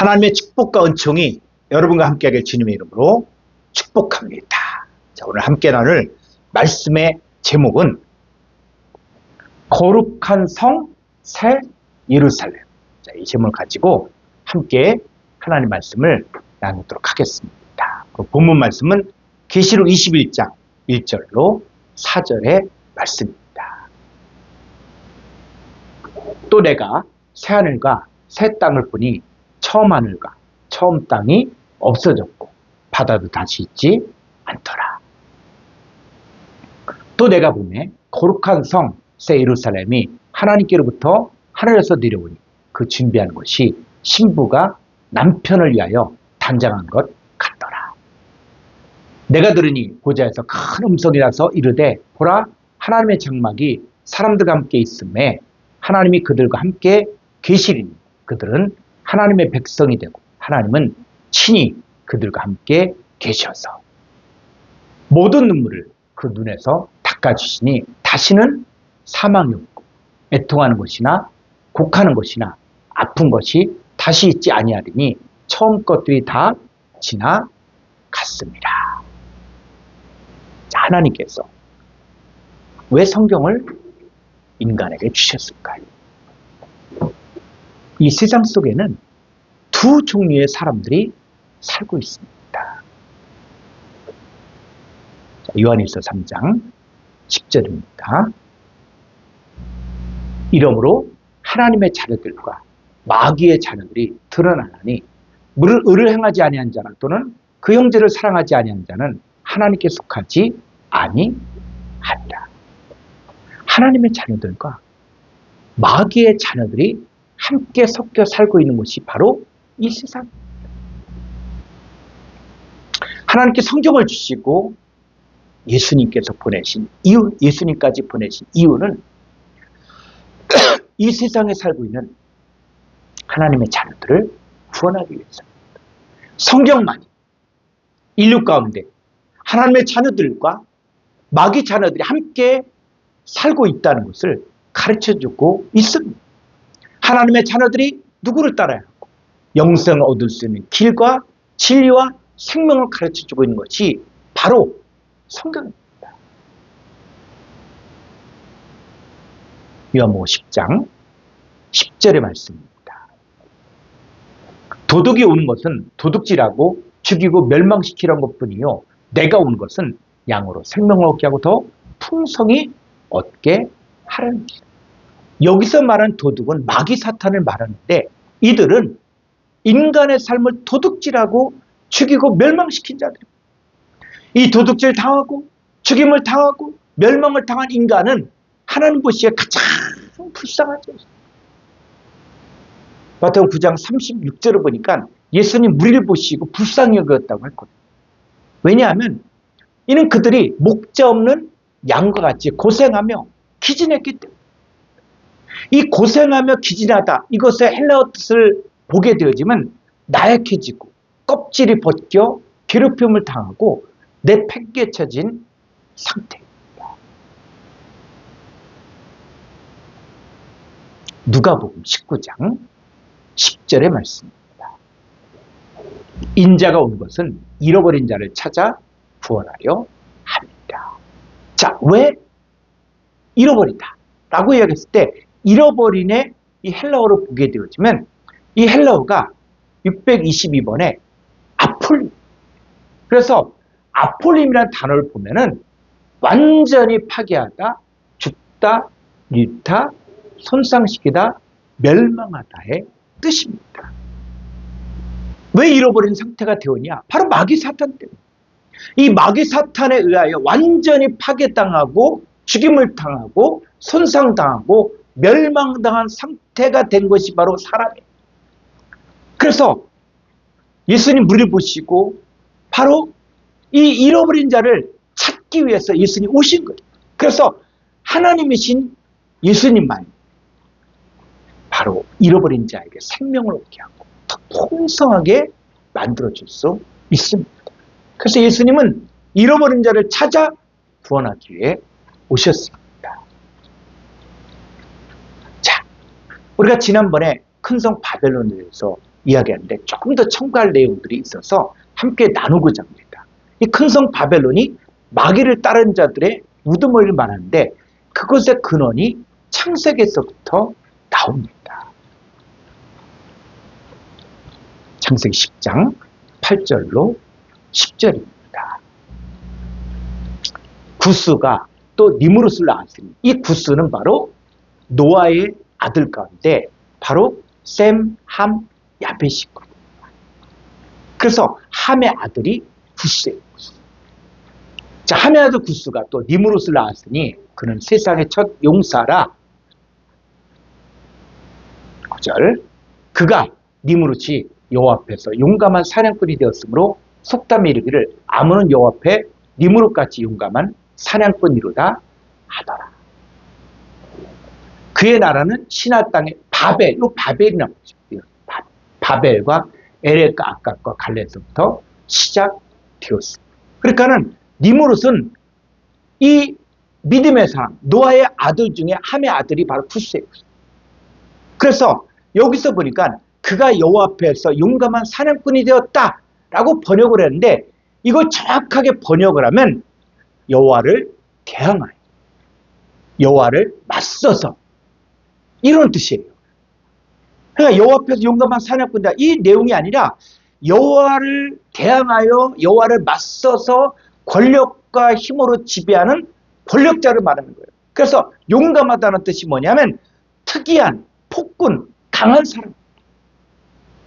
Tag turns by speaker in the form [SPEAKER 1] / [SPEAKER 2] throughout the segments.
[SPEAKER 1] 하나님의 축복과 은총이 여러분과 함께하길 주님의 이름으로 축복합니다. 자, 오늘 함께 나눌 말씀의 제목은 거룩한 성 새 예루살렘. 자, 이 제목을 가지고 함께 하나님 말씀을 나누도록 하겠습니다. 그 본문 말씀은 계시록 21장 1절로 4절의 말씀입니다. 또 내가 새 하늘과 새 땅을 보니 처음 하늘과 처음 땅이 없어졌고 바다도 다시 있지 않더라. 또 내가 보매 거룩한 성 새 예루살렘이 하나님께로부터 하늘에서 내려오니 그 준비한 것이 신부가 남편을 위하여 단장한 것 같더라. 내가 들으니 보좌에서 큰 음성이 나서 이르되 보라, 하나님의 장막이 사람들과 함께 있음에 하나님이 그들과 함께 계시리니 그들은 하나님의 백성이 되고 하나님은 친히 그들과 함께 계셔서 모든 눈물을 그 눈에서 닦아주시니 다시는 사망이 없고 애통하는 것이나 곡하는 것이나 아픈 것이 다시 있지 아니하리니 처음 것들이 다 지나갔습니다. 자, 하나님께서 왜 성경을 인간에게 주셨을까요? 이 세상 속에는 두 종류의 사람들이 살고 있습니다. 요한일서 3장 10절입니다. 이러므로 하나님의 자녀들과 마귀의 자녀들이 드러나나니 의를 행하지 아니한 자는 또는 그 형제를 사랑하지 아니한 자는 하나님께 속하지 아니하리라. 하나님의 자녀들과 마귀의 자녀들이 함께 섞여 살고 있는 것이 바로 이 세상입니다. 하나님께 성경을 주시고 예수님께서 보내신 이유, 예수님까지 보내신 이유는 이 세상에 살고 있는 하나님의 자녀들을 구원하기 위해서입니다. 성경만이 인류 가운데 하나님의 자녀들과 마귀 자녀들이 함께 살고 있다는 것을 가르쳐주고 있습니다. 하나님의 자녀들이 누구를 따라야 하고 영생을 얻을 수 있는 길과 진리와 생명을 가르쳐주고 있는 것이 바로 성경입니다. 요한복음 10장 10절의 말씀입니다. 도둑이 오는 것은 도둑질하고 죽이고 멸망시키라는 것뿐이요 내가 온 것은 양으로 생명을 얻게 하고 더 풍성히 얻게 하라는 것입니다. 여기서 말하는 도둑은 마귀 사탄을 말하는데 이들은 인간의 삶을 도둑질하고 죽이고 멸망시킨 자들입니다. 이 도둑질 당하고 죽임을 당하고 멸망을 당한 인간은 하나님 보시기에 가장 불쌍하죠. 마태복음 9장 36절을 보니까 예수님 무리를 보시고 불쌍히 여겼다고 했거든요. 왜냐하면 이는 그들이 목자 없는 양과 같이 고생하며 기진했기 때문에 이 고생하며 기진하다 이것의 헬라어 뜻을 보게 되어지면 나약해지고 껍질이 벗겨 괴롭힘을 당하고 내팽개쳐진 상태입니다. 누가복음 19장 10절의 말씀입니다. 인자가 온 것은 잃어버린 자를 찾아 구원하려 합니다. 자, 왜 잃어버리다 라고 이야기했을 때 잃어버린의 이 헬라어로 보게 되어지면 이 헬라어가 622번에 아폴림. 그래서 아폴림이라는 단어를 보면은 완전히 파괴하다, 죽다, 잃다, 손상시키다, 멸망하다의 뜻입니다. 왜 잃어버린 상태가 되었냐? 바로 마귀 사탄 때문에. 이 마귀 사탄에 의하여 완전히 파괴당하고 죽임을 당하고 손상당하고 멸망당한 상태가 된 것이 바로 사람이에요. 그래서 예수님 무리를 보시고 바로 이 잃어버린 자를 찾기 위해서 예수님 오신 거예요. 그래서 하나님이신 예수님만 바로 잃어버린 자에게 생명을 얻게 하고 더 풍성하게 만들어줄 수 있습니다. 그래서 예수님은 잃어버린 자를 찾아 구원하기 위해 오셨습니다. 자, 우리가 지난번에 큰 성 바벨론에 대해서 이야기하는데 조금 더 첨가할 내용들이 있어서 함께 나누고자 합니다. 이 큰 성 바벨론이 마귀를 따른 자들의 무덤을 말하는데 그것의 근원이 창세기에서부터 나옵니다. 창세기 10장 8절로 10절입니다. 구스가 또 니무롯을 낳았으니 이 구스는 바로 노아의 아들 가운데 바로 셈, 함, 야벳이고 그래서 함의 아들이 구스예요. 자, 함의 아들 구스가 또 니무롯을 낳았으니 그는 세상의 첫 용사라. 9절 그가 니무롯이 여호와 앞에서 용감한 사냥꾼이 되었으므로 속담에 이르기를 아무는 여호와 앞에 니무롯같이 용감한 사냥꾼이로다 하더라. 그의 나라는 신하 땅의 바벨, 이 바벨이라고 하죠. 바벨과 에렉과 아깝과 갈레에서부터 시작되었습니다. 그러니까는 니무롯은 이 믿음의 사람, 노아의 아들 중에 함의 아들이 바로 구스예요. 그래서 여기서 보니까 그가 여호와 앞에서 용감한 사냥꾼이 되었다라고 번역을 했는데 이걸 정확하게 번역을 하면 여호와를 대항하여 여호와를 맞서서 이런 뜻이에요. 그러니까 여호와 앞에서 용감한 사냥꾼이다. 이 내용이 아니라 여호와를 대항하여 여호와를 맞서서 권력과 힘으로 지배하는 권력자를 말하는 거예요. 그래서 용감하다는 뜻이 뭐냐면 특이한 폭군, 강한 사람.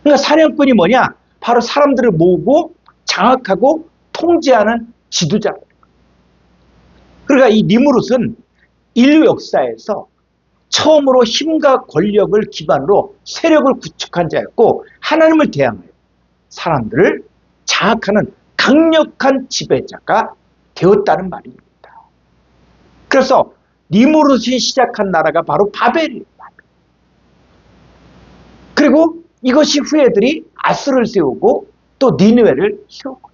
[SPEAKER 1] 그러니까 사냥꾼이 뭐냐? 바로 사람들을 모으고 장악하고 통제하는 지도자. 그러니까 이 니무롯은 인류 역사에서 처음으로 힘과 권력을 기반으로 세력을 구축한 자였고 하나님을 대항하여 사람들을 장악하는 강력한 지배자가 되었다는 말입니다. 그래서 니무롯이 시작한 나라가 바로 바벨이에요. 그리고 이것이 후예들이 아스를 세우고 또 니느웨를 세우고.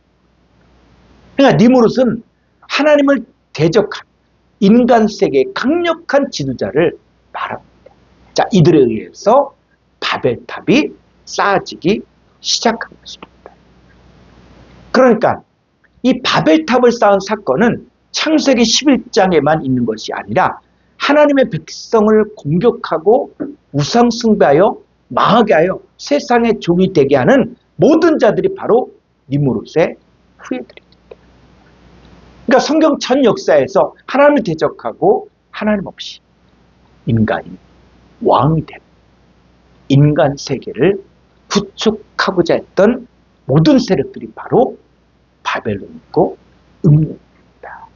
[SPEAKER 1] 그러니까 니무롯은 하나님을 대적한 인간 세계의 강력한 지도자를 말합니다. 자, 이들에 의해서 바벨탑이 쌓아지기 시작한 것입니다. 그러니까 이 바벨탑을 쌓은 사건은 창세기 11장에만 있는 것이 아니라 하나님의 백성을 공격하고 우상 숭배하여 망하게 하여 세상의 종이 되게 하는 모든 자들이 바로 니무롯의 후예들입니다. 그러니까 성경 전 역사에서 하나님을 대적하고 하나님 없이 인간이 왕이 되는 인간 세계를 구축하고자 했던 모든 세력들이 바로 바벨론이고 음모입니다.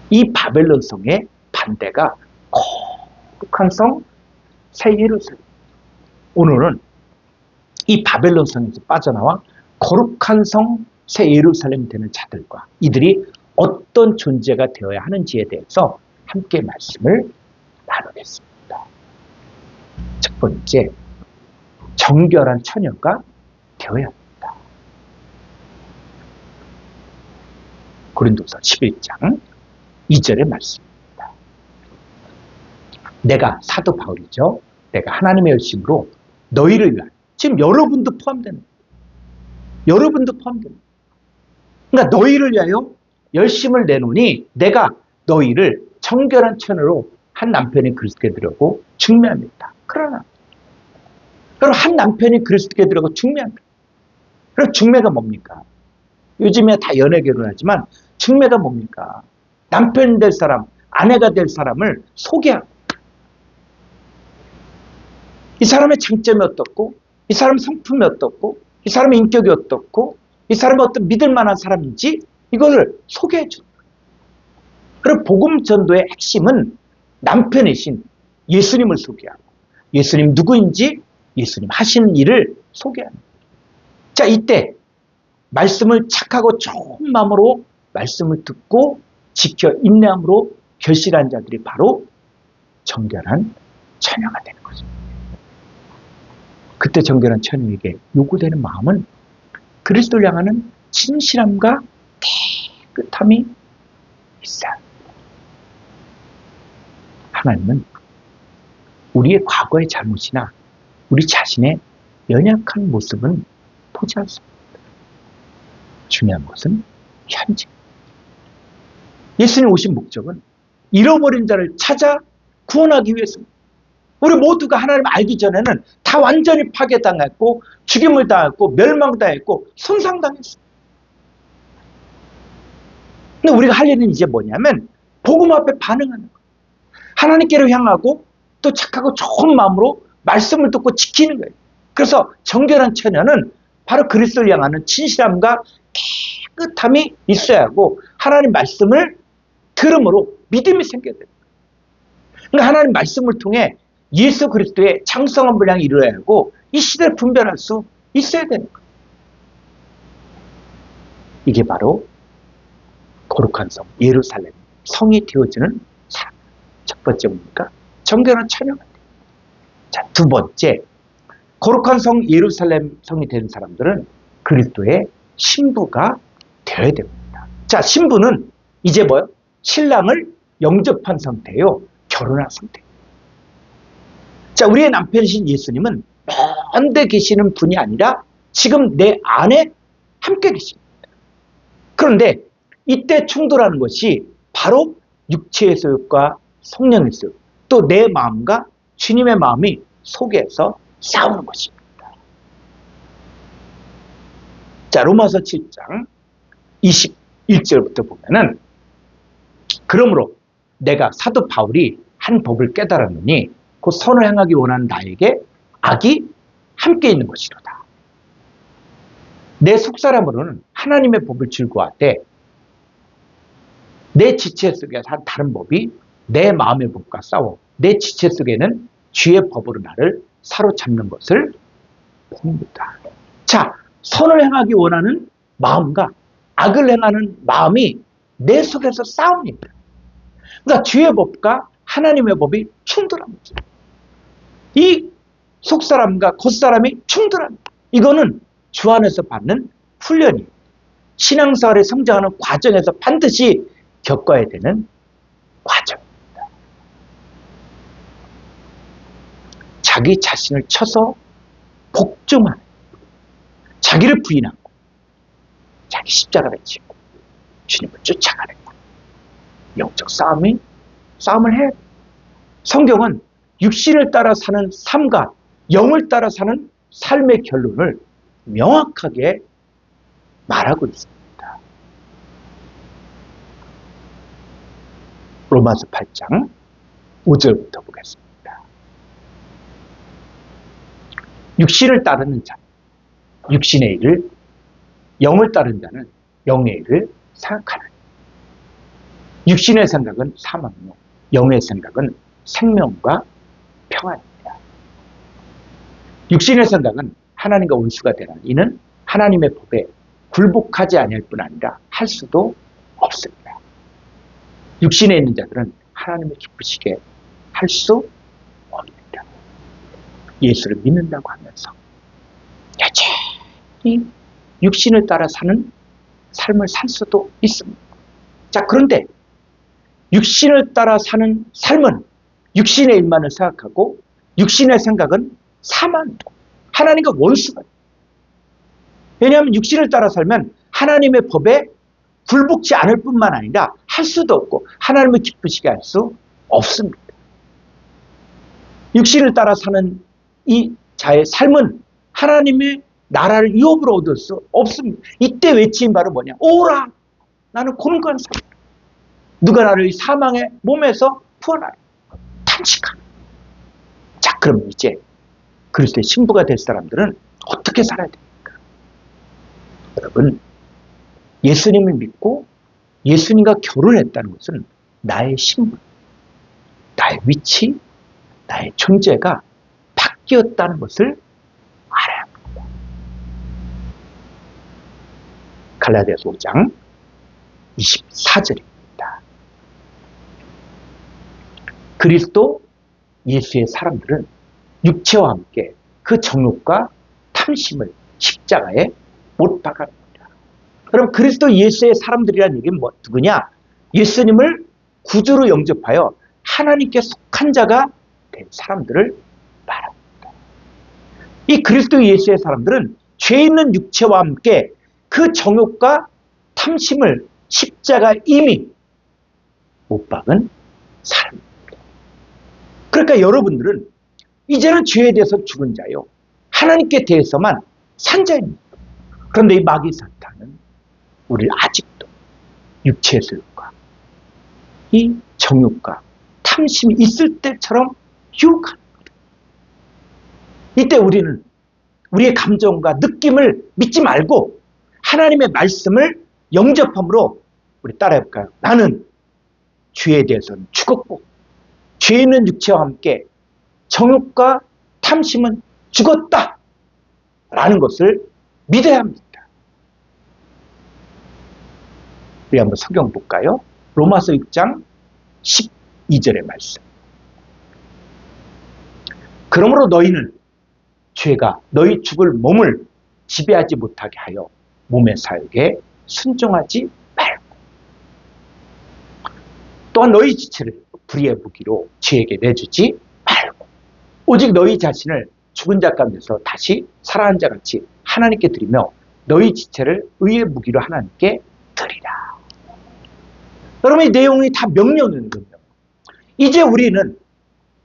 [SPEAKER 1] 이 바벨론 성의 반대가 거룩한 성 새 예루살렘. 오늘은 이 바벨론 성에서 빠져나와 거룩한 성 새 예루살렘이 되는 자들과 이들이 어떤 존재가 되어야 하는지에 대해서 함께 말씀을 나누겠습니다. 첫 번째, 정결한 처녀가 되어야 합니다. 고린도서 11장 2절의 말씀입니다. 내가 사도 바울이죠. 내가 하나님의 열심으로 너희를 위한, 지금 여러분도 포함되는 거예요. 여러분도 포함되는 거예요. 그러니까 너희를 위하여 열심을 내노니 내가 너희를 정결한 처녀로 한 남편이 그리스도께 드리고 중매합니다. 그러나 그럼 한 남편이 그리스도께 드리고 중매합니다. 그럼 중매가 뭡니까? 요즘에 다 연애 결혼하지만 중매가 뭡니까? 남편 될 사람, 아내가 될 사람을 소개하고 이 사람의 장점이 어떻고 이 사람의 성품이 어떻고 이 사람의 인격이 어떻고 이 사람이 어떤 믿을 만한 사람인지 이거를 소개해 주는 거예요. 그리고 복음 전도의 핵심은 남편이신 예수님을 소개하고 예수님 누구인지 예수님 하시는 일을 소개하는 거예요. 자, 이때 말씀을 착하고 좋은 마음으로 말씀을 듣고 지켜 인내함으로 결실한 자들이 바로 정결한 처녀가 되는 거죠. 그때 정결한 처녀에게 요구되는 마음은 그리스도를 향하는 진실함과 깨끗함이 있어야 합니다. 하나님은 우리의 과거의 잘못이나 우리 자신의 연약한 모습은 보지 않습니다. 중요한 것은 현재. 예수님 오신 목적은 잃어버린 자를 찾아 구원하기 위해서입니다. 우리 모두가 하나님을 알기 전에는 다 완전히 파괴당했고 죽임을 당했고 멸망당했고 손상당했어요. 근데 우리가 할 일은 이제 뭐냐면 복음 앞에 반응하는 거예요. 하나님께로 향하고 또 착하고 좋은 마음으로 말씀을 듣고 지키는 거예요. 그래서 정결한 처녀는 바로 그리스도를 향하는 진실함과 깨끗함이 있어야 하고 하나님 말씀을 들음으로 믿음이 생겨야 돼요. 그러니까 하나님 말씀을 통해 예수 그리스도의 장성한 분량이 이루어야 하고 이 시대를 분별할 수 있어야 되는 거예요. 이게 바로 거룩한 성 예루살렘 성이 되어지는 사람. 첫 번째 뭡니까? 정결한 처녀가 돼요. 자, 두 번째, 거룩한 성 예루살렘 성이 되는 사람들은 그리스도의 신부가 되어야 됩니다. 자, 신부는 이제 뭐요? 신랑을 영접한 상태예요. 결혼한 상태. 자, 우리의 남편이신 예수님은 먼 데 계시는 분이 아니라 지금 내 안에 함께 계십니다. 그런데 이때 충돌하는 것이 바로 육체의 소욕과 성령의 소욕, 또 내 마음과 주님의 마음이 속에서 싸우는 것입니다. 자, 로마서 7장 21절부터 보면은 그러므로 내가 사도 바울이 한 법을 깨달았느니 그 선을 행하기 원하는 나에게 악이 함께 있는 것이로다. 내 속사람으로는 하나님의 법을 즐거워하되 내 지체 속에 다른 법이 내 마음의 법과 싸워 내 지체 속에는 주의 법으로 나를 사로잡는 것을 봅니다. 자, 선을 행하기 원하는 마음과 악을 행하는 마음이 내 속에서 싸웁니다. 그러니까 주의 법과 하나님의 법이 충돌합니다. 이 속사람과 겉사람이 충돌합니다. 이거는 주 안에서 받는 훈련이에요. 신앙생활에 성장하는 과정에서 반드시 겪어야 되는 과정입니다. 자기 자신을 쳐서 복종하는, 자기를 부인하고 자기 십자가를 지고 주님을 쫓아가는 영적 싸움을 해야 돼요. 성경은 육신을 따라 사는 삶과 영을 따라 사는 삶의 결론을 명확하게 말하고 있습니다. 로마서 8장 5절부터 보겠습니다. 육신을 따르는 자는 육신의 일을, 영을 따르는 자는 영의 일을 생각하는. 육신의 생각은 사망이요, 영의 생각은 생명과 평안입니다. 육신의 생각은 하나님과 원수가 되는 이는 하나님의 법에 굴복하지 아니할 뿐 아니라 할 수도 없습니다. 육신에 있는 자들은 하나님을 기쁘시게 할 수 없습니다. 예수를 믿는다고 하면서 여전히 육신을 따라 사는 삶을 살 수도 있습니다. 자, 그런데 육신을 따라 사는 삶은 육신의 일만을 생각하고 육신의 생각은 사망이고 하나님과 원수가 돼요. 왜냐하면 육신을 따라 살면 하나님의 법에 굴복지 않을 뿐만 아니라 할 수도 없고 하나님을 기쁘시게 할 수 없습니다. 육신을 따라 사는 이 자의 삶은 하나님의 나라를 유업으로 얻을 수 없습니다. 이때 외치는 바로 뭐냐? 오라! 나는 곤고한 사람. 누가 나를 이 사망의 몸에서 구원하라. 탄식하라. 자, 그럼 이제 그리스도의 신부가 될 사람들은 어떻게 살아야 됩니까? 여러분, 예수님을 믿고 예수님과 결혼했다는 것은 나의 신분, 나의 위치, 나의 존재가 바뀌었다는 것을 알아야 합니다. 갈라디아서 5장 24절입니다. 그리스도 예수의 사람들은 육체와 함께 그 정욕과 탐심을 십자가에 못 박았습니다. 그럼 그리스도 예수의 사람들이라는 얘기는 누구냐? 예수님을 구주로 영접하여 하나님께 속한 자가 된 사람들을 말합니다. 이 그리스도 예수의 사람들은 죄 있는 육체와 함께 그 정욕과 탐심을 십자가 이미 못 박은 사람입니다. 그러니까 여러분들은 이제는 죄에 대해서 죽은 자요, 하나님께 대해서만 산 자입니다. 그런데 이 마귀 사탄은 우리를 아직도 육체의 소욕과 이 정욕과 탐심이 있을 때처럼 유혹하는 거예요. 이때 우리는 우리의 감정과 느낌을 믿지 말고 하나님의 말씀을 영접함으로, 우리 따라해볼까요? 나는 죄에 대해서는 죽었고 죄 있는 육체와 함께 정욕과 탐심은 죽었다 라는 것을 믿어야 합니다. 우리 한번 성경 볼까요? 로마서 6장 12절의 말씀. 그러므로 너희는 죄가 너희 죽을 몸을 지배하지 못하게 하여 몸의 사욕에 순종하지 말고, 또한 너희 지체를 불의의 무기로 죄에게 내주지 말고, 오직 너희 자신을 죽은 자 가운데서 다시 살아난 자 같이 하나님께 드리며 너희 지체를 의의 무기로 하나님께 드리라. 여러분, 이 내용이 다 명령이거든요. 이제 우리는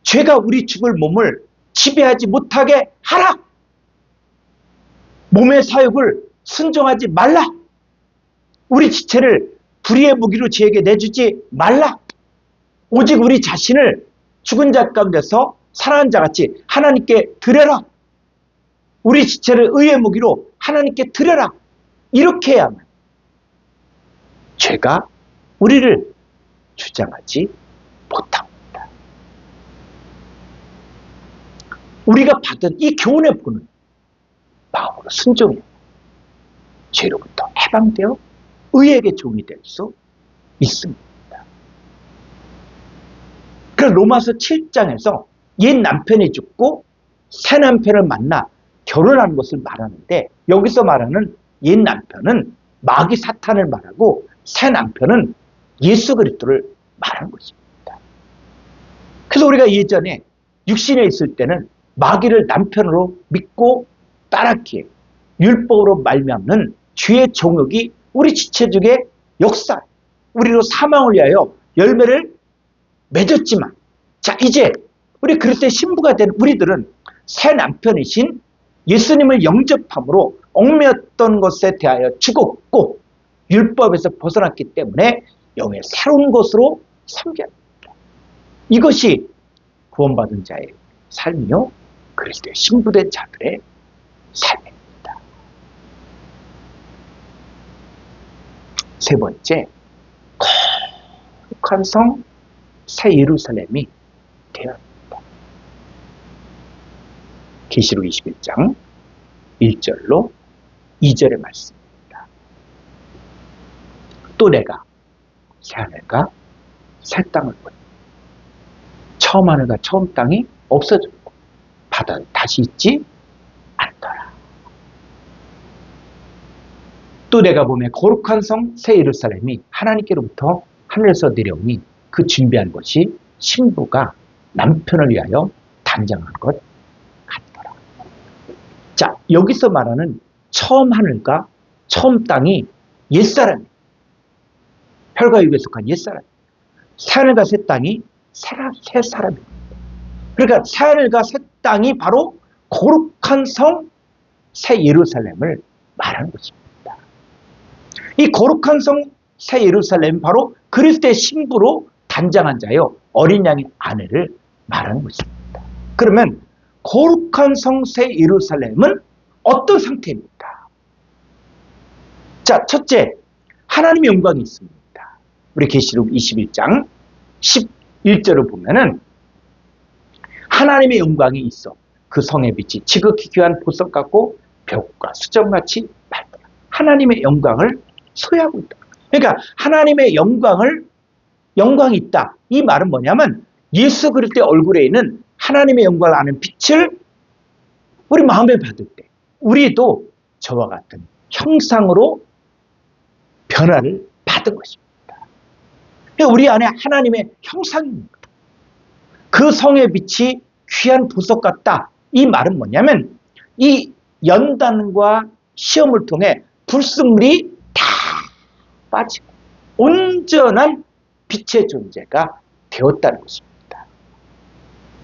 [SPEAKER 1] 죄가 우리 죽을 몸을 지배하지 못하게 하라. 몸의 사욕을 순종하지 말라. 우리 지체를 불의의 무기로 죄에게 내주지 말라. 오직 우리 자신을 죽은 자 가운데서 살아난 자 같이 하나님께 드려라. 우리 지체를 의의 무기로 하나님께 드려라. 이렇게 해야만 죄가 우리를 주장하지 못합니다. 우리가 받은 이 교훈의 본은 마음으로 순종해 죄로부터 해방되어 의에게 종이 될 수 있습니다. 그래서 로마서 7장에서 옛 남편이 죽고 새 남편을 만나 결혼하는 것을 말하는데, 여기서 말하는 옛 남편은 마귀 사탄을 말하고 새 남편은 예수 그리스도를 말하는 것입니다. 그래서 우리가 예전에 육신에 있을 때는 마귀를 남편으로 믿고 따랐기에 율법으로 말미암는 죄의 정욕이 우리 지체적의 역사, 우리로 사망을 위하여 열매를 맺었지만, 자, 이제 우리 그리스도의 신부가 된 우리들은 새 남편이신 예수님을 영접함으로 얽매였던 것에 대하여 죽었고 율법에서 벗어났기 때문에 영의 새로운 것으로 섬겨야 합니다. 이것이 구원받은 자의 삶이요, 그리스도의 신부된 자들의 삶입니다. 세 번째, 거룩한 성 새 예루살렘이 되어야 합니다. 계시록 21장 1절로 2절의 말씀입니다. 또 내가 새 하늘과 새 땅을 보니 처음 하늘과 처음 땅이 없어졌고 바다는 다시 있지 않더라. 또 내가 보매 거룩한 성 새 예루살렘이 하나님께로부터 하늘에서 내려오니 그 준비한 것이 신부가 남편을 위하여 단장한 것 같더라. 자, 여기서 말하는 처음 하늘과 처음 땅이 옛사람이에요. 혈과 육에 속한 옛사람. 새 하늘과 새 땅이 새 사람입니다. 그러니까 새 하늘과 새 땅이 바로 거룩한 성 새 예루살렘을 말하는 것입니다. 이 거룩한 성 새 예루살렘은 바로 그리스도의 신부로 단장한 자요, 어린 양의 아내를 말하는 것입니다. 그러면 거룩한 성 새 예루살렘은 어떤 상태입니까? 자, 첫째, 하나님의 영광이 있습니다. 우리 계시록 21장 11절을 보면은 하나님의 영광이 있어 그 성의 빛이 지극히 귀한 보석 같고 벽과 수정같이 밝더라. 하나님의 영광을 소유하고 있다. 그러니까 하나님의 영광이 있다. 이 말은 뭐냐면 예수 그리스도의 얼굴에 있는 하나님의 영광을 아는 빛을 우리 마음에 받을 때 우리도 저와 같은 형상으로 변화를 받은 것입니다. 그러니까 우리 안에 하나님의 형상입니다. 그 성의 빛이 귀한 보석 같다. 이 말은 뭐냐면 이 연단과 시험을 통해 불순물이 다 빠지고 온전한 빛의 존재가 되었다는 것입니다.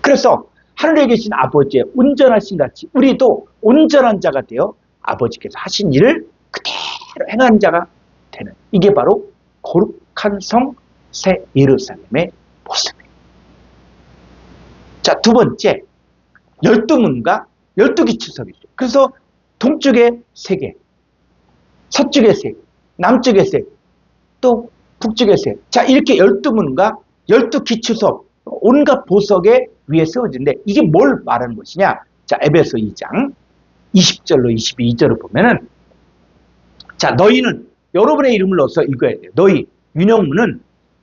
[SPEAKER 1] 그래서 하늘에 계신 아버지의 온전하신 같이 우리도 온전한 자가 되어 아버지께서 하신 일을 그대로 행하는 자가 되는, 이게 바로 거룩한 성 새 예루살렘의 모습이에요. 자, 두 번째, 12문과 12기초석이죠. 그래서 동쪽에 3개, 서쪽에 3개, 남쪽에 3개, 또 북쪽에 3개. 자, 이렇게 12문과 12기초석, 온갖 보석에 위에 세워지는데 이게 뭘 말하는 것이냐? 자, 에베소 2장 20절로 22절을 보면은, 자, 너희는 여러분의 이름을 넣어서 읽어야 돼요. 너희 윤영문은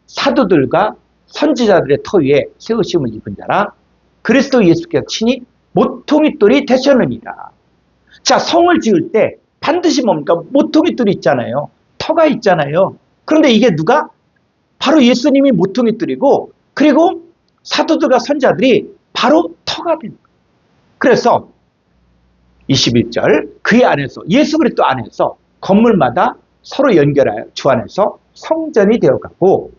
[SPEAKER 1] 사도들과 선지자들의 터 위에 세우심을 입은 자라 그리스도 예수께서 친히 모퉁이 돌이 되셨느니라. 자, 성을 지을 때 반드시 뭡니까? 모퉁이 돌이 있잖아요. 터가 있잖아요. 그런데 이게 누가? 바로 예수님이 모퉁이 돌이고, 그리고 사도들과 선지자들이 바로 터가 됩니다. 그래서 21절, 그의 안에서, 예수 그리스도 안에서 건물마다 서로 연결하여 주 안에서 성전이 되어가고,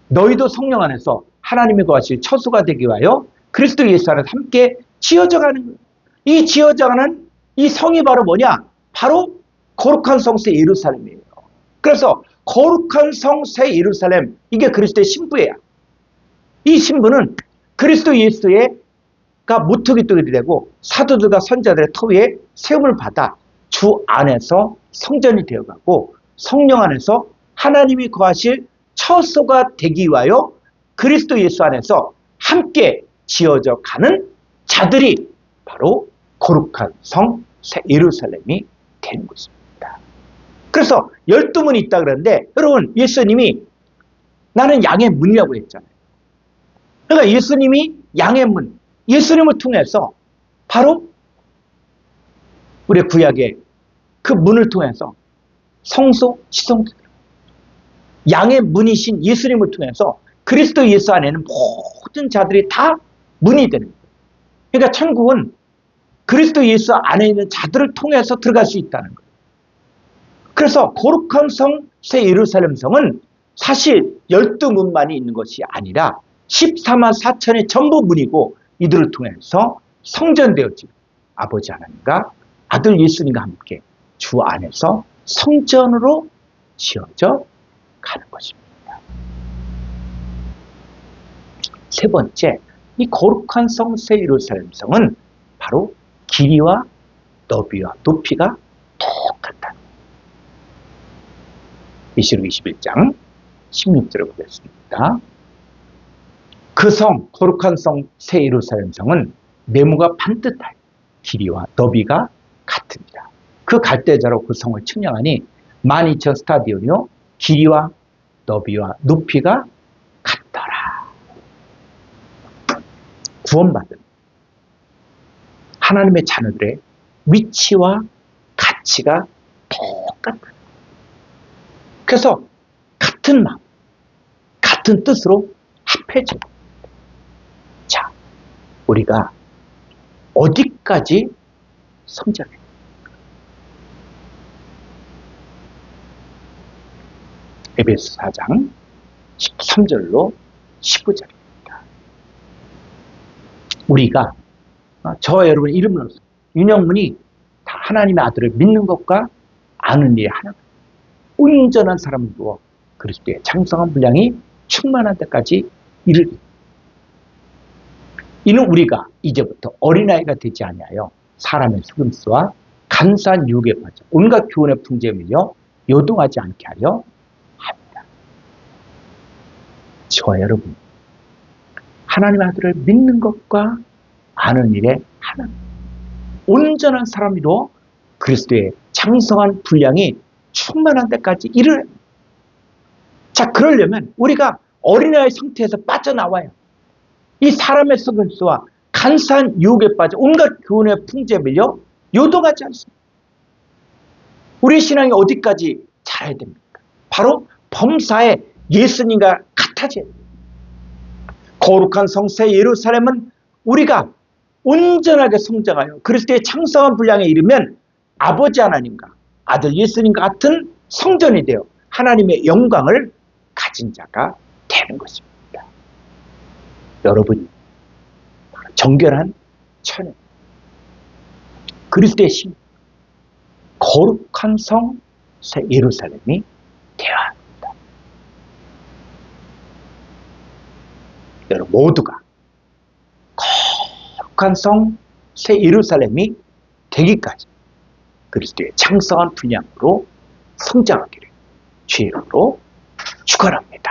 [SPEAKER 1] 너희도 성령 안에서 하나님이 거하실 처소가 되기 위하여 그리스도 예수 안에서 함께 지어져 가는 거예요. 이 지어져 가는 이 성이 바로 뭐냐? 바로 거룩한 성새 예루살렘이에요. 그래서 거룩한 성새 예루살렘, 이게 그리스도의 신부예요. 이 신부는 그리스도 예수가 모퉁이 돌이 되고 사도들과 선지자들의 터 위에 세움을 받아 주 안에서 성전이 되어가고 성령 안에서 하나님이 거하실 처소가 되기 위하여 그리스도 예수 안에서 함께 지어져 가는 자들이 바로 거룩한 성 새 예루살렘이 되는 것입니다. 그래서 12문이 있다 그러는데, 여러분, 예수님이 나는 양의 문이라고 했잖아요. 그러니까 예수님이 양의 문, 예수님을 통해서 바로 우리 구약의 그 문을 통해서 성소, 지성소, 양의 문이신 예수님을 통해서 그리스도 예수 안에는 모든 자들이 다 문이 되는 거예요. 그러니까 천국은 그리스도 예수 안에 있는 자들을 통해서 들어갈 수 있다는 거예요. 그래서 거룩한 성 새 예루살렘 성은 사실 12문만이 있는 것이 아니라 14만 4천의 전부 문이고, 이들을 통해서 성전되어진 아버지 하나님과 아들 예수님과 함께 주 안에서 성전으로 지어져 가는 것입니다. 세 번째, 이 거룩한 성 새 예루살렘 성은 바로 길이와 너비와 높이가 똑같다. 계시록 21장 16절을 보겠습니다. 그 성, 거룩한 성 새 예루살렘 성은 네모가 반듯하여 길이와 너비가 같으니라. 그 갈대자로 그 성을 측량하니 12,000 스타디온이요 길이와 너비와 높이가 같더라. 구원받은 하나님의 자녀들의 위치와 가치가 똑같다. 그래서 같은 마음, 같은 뜻으로 합해져. 자, 우리가 어디까지 성장해요? 에베소 4장 13절로 19절입니다. 우리가 저와 여러분 이름을 넣어서 윤영문이 다 하나님의 아들을 믿는 것과 아는 일이 하나가 온전한 사람으로 그리스도의 장성한 분량이 충만한 데까지 이르리. 이는 우리가 이제부터 어린아이가 되지 아니하여 사람의 속임수와 간사한 유혹에 빠져 온갖 교훈의 풍제에 밀려 요동하지 않게 하려 합니다. 저와 여러분, 하나님의 아들을 믿는 것과 아는 일에 하나, 온전한 사람으로 그리스도의 장성한 분량이 충만한 데까지 이르는. 자, 그러려면 우리가 어린아이 상태에서 빠져나와요. 이 사람의 속임수와 간사한 유혹에 빠져 온갖 교훈의 풍제에 밀려 요동하지 않습니다. 우리 신앙이 어디까지 자라야 됩니까? 바로 범사에 예수님과 같아져야 됩니다. 거룩한 성새 예루살렘은 우리가 온전하게 성장하여 그리스도의 창성한 분량에 이르면 아버지 하나님과 아들 예수님과 같은 성전이 되어 하나님의 영광을 가진 자가 되는 것입니다. 여러분이 정결한 천연 그리스도의 신 거룩한 성 새 예루살렘이 되어야 합니다. 여러분 모두가 거룩한 성 새 예루살렘이 되기까지 그리스도의 창성한 분량으로 성장하기를 주의 이름으로 축원합니다.